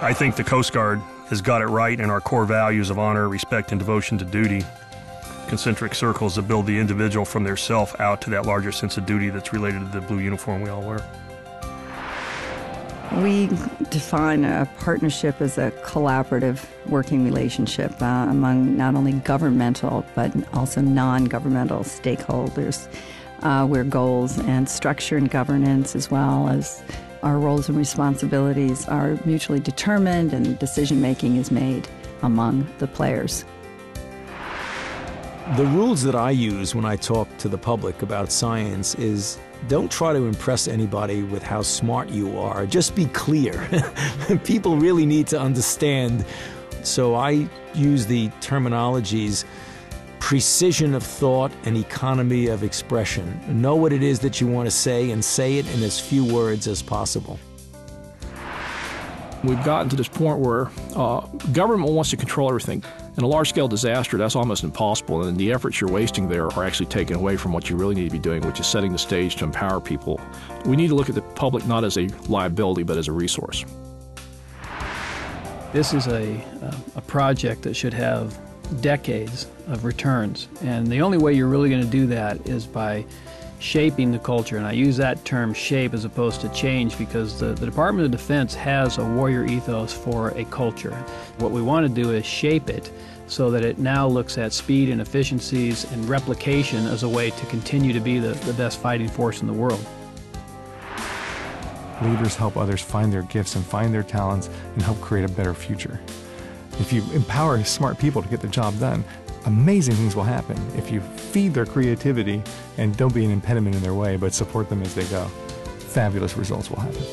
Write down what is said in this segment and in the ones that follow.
I think the Coast Guard has got it right in our core values of honor, respect, and devotion to duty. Concentric circles that build the individual from their self out to that larger sense of duty that's related to the blue uniform we all wear. We define a partnership as a collaborative working relationship among not only governmental but also non-governmental stakeholders, where goals and structure and governance, as well as our roles and responsibilities, are mutually determined and decision-making is made among the players. The rules that I use when I talk to the public about science is don't try to impress anybody with how smart you are. Just be clear. People really need to understand. So I use the terminologies precision of thought and economy of expression. Know what it is that you want to say and say it in as few words as possible. We've gotten to this point where government wants to control everything. In a large-scale disaster, that's almost impossible, and the efforts you're wasting there are actually taken away from what you really need to be doing, which is setting the stage to empower people. We need to look at the public not as a liability, but as a resource. This is a project that should have decades of returns, and the only way you're really going to do that is by shaping the culture. And I use that term shape as opposed to change because the Department of Defense has a warrior ethos for a culture. What we want to do is shape it so that it now looks at speed and efficiencies and replication as a way to continue to be the best fighting force in the world. Leaders help others find their gifts and find their talents and help create a better future. If you empower smart people to get the job done, amazing things will happen. If you feed their creativity and don't be an impediment in their way, but support them as they go, fabulous results will happen.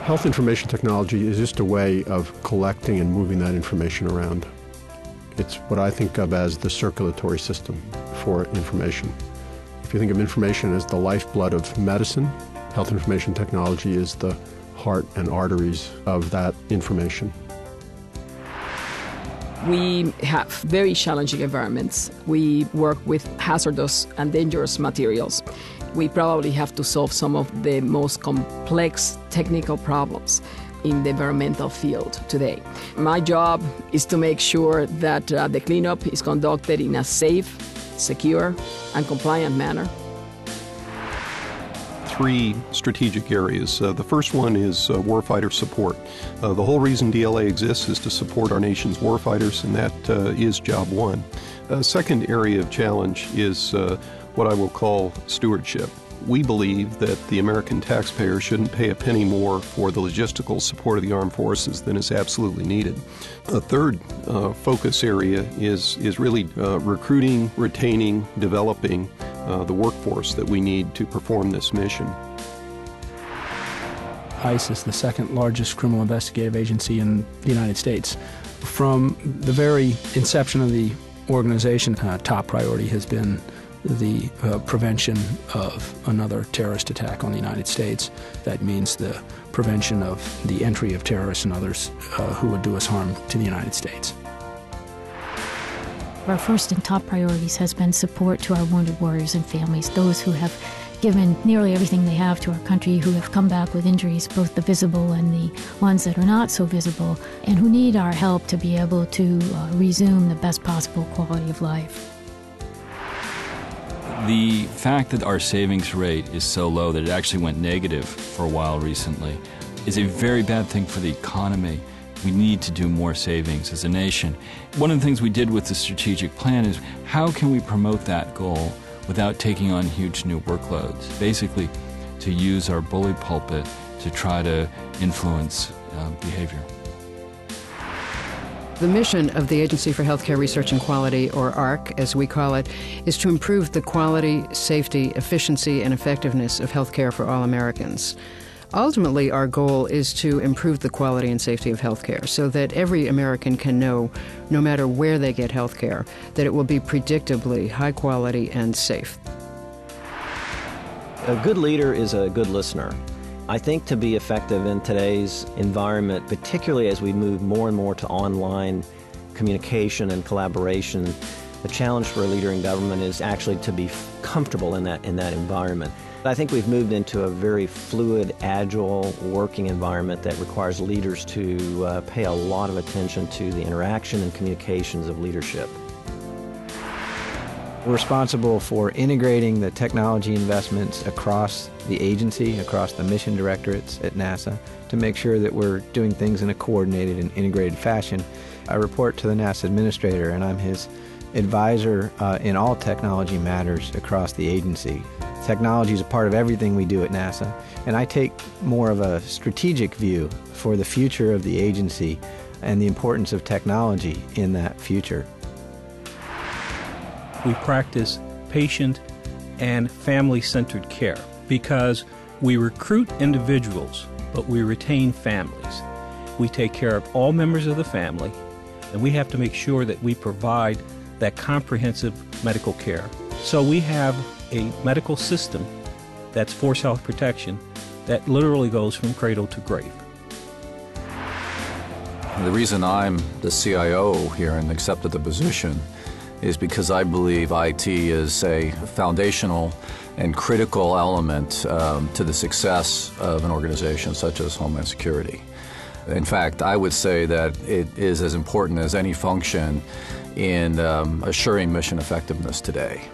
Health information technology is just a way of collecting and moving that information around. It's what I think of as the circulatory system for information. If you think of information as the lifeblood of medicine, health information technology is the heart and arteries of that information. We have very challenging environments. We work with hazardous and dangerous materials. We probably have to solve some of the most complex technical problems in the environmental field today. My job is to make sure that the cleanup is conducted in a safe, secure, and compliant manner. Three strategic areas. The first one is warfighter support. The whole reason DLA exists is to support our nation's warfighters, and that is job one. Second area of challenge is what I will call stewardship. We believe that the American taxpayer shouldn't pay a penny more for the logistical support of the armed forces than is absolutely needed. A third focus area is really recruiting, retaining, developing the workforce that we need to perform this mission. ICE is the second largest criminal investigative agency in the United States. From the very inception of the organization, top priority has been the prevention of another terrorist attack on the United States. That means the prevention of the entry of terrorists and others who would do us harm to the United States. Our first and top priorities has been support to our wounded warriors and families, those who have given nearly everything they have to our country, who have come back with injuries, both the visible and the ones that are not so visible, and who need our help to be able to resume the best possible quality of life. The fact that our savings rate is so low that it actually went negative for a while recently is a very bad thing for the economy. We need to do more savings as a nation. One of the things we did with the strategic plan is how can we promote that goal without taking on huge new workloads? Basically, to use our bully pulpit to try to influence behavior. The mission of the Agency for Healthcare Research and Quality, or AHRQ as we call it, is to improve the quality, safety, efficiency, and effectiveness of healthcare for all Americans. Ultimately, our goal is to improve the quality and safety of healthcare so that every American can know, no matter where they get healthcare, that it will be predictably high quality and safe. A good leader is a good listener. I think to be effective in today's environment, particularly as we move more and more to online communication and collaboration, the challenge for a leader in government is actually to be comfortable in that environment. I think we've moved into a very fluid, agile working environment that requires leaders to pay a lot of attention to the interaction and communications of leadership. We're responsible for integrating the technology investments across the agency, across the mission directorates at NASA, to make sure that we're doing things in a coordinated and integrated fashion. I report to the NASA administrator, and I'm his advisor in all technology matters across the agency. Technology is a part of everything we do at NASA, and I take more of a strategic view for the future of the agency and the importance of technology in that future. We practice patient and family-centered care because we recruit individuals, but we retain families. We take care of all members of the family, and we have to make sure that we provide that comprehensive medical care. So we have a medical system that's Force Health Protection that literally goes from cradle to grave. The reason I'm the CIO here and accepted the position is because I believe IT is a foundational and critical element to the success of an organization such as Homeland Security. In fact, I would say that it is as important as any function in assuring mission effectiveness today.